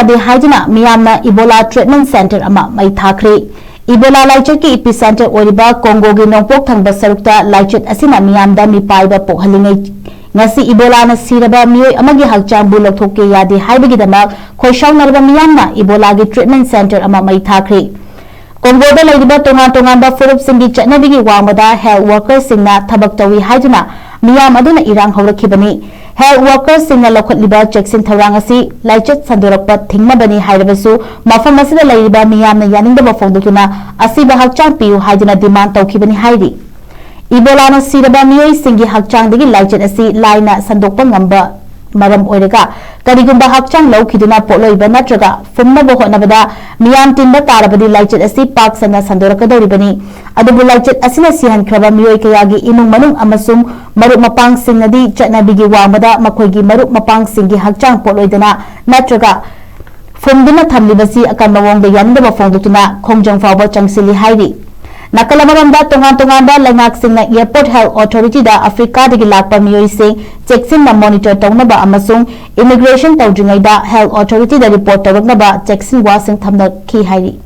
Yade Haiduna Meeyam Ebola Treatment Center ama Mei Thakhre Ebola laichet ki epicenter oriba Congo gi nongpok thangba sarukta laichet asina Meeyam da mi paiba pokhalingai ngasi Ebola na siraba mioi amagi Hakchang Louthokke Yade haibagi damak khoishaunarba Meeyam na Ebola gi treatment center ama Mei Thakhre Congo da laiba tongan ba furup singi chatnabigi wangmada health workers singna thabak tawi haiduna Meeyam aduna irang hawrakhibani health workers singna lokhatliba jackson thawrang asi laichet sandorakpa thingmabani hairabasu mafam asida laiba Meeyam na yaningdaba fongdukuna asiba Hakchang piu haiduna demand tawkhibani hairi Ebola na siraba mioi singi Hakchang dagi laichet asi laina sandokpa ngamba maram oiraga karigumba Hakchang Loukiduna poloiba natraga fumnaba hotnabada Meeyam tinba tarabadi laichet asi pak sana sandorakadoribani adubu laichet asina sihankraba mioi kayagi imung manung amasung maruk mapang singnadi chatnabigi wangmada makhoigi maruk mapang singi Hakchang poloidana natraga fumduna thamlibasi akan mawongda yanindaba fongdutuna khongjang fawba changsili hairi Nakalamaramda tongan da lengak singna airport health authority da Africa dagi lakpa mioi sing check-in na monitor tawnaba amasung immigration tawdringai da health authority da report tawraknaba check-in wa sing thamna ki hairi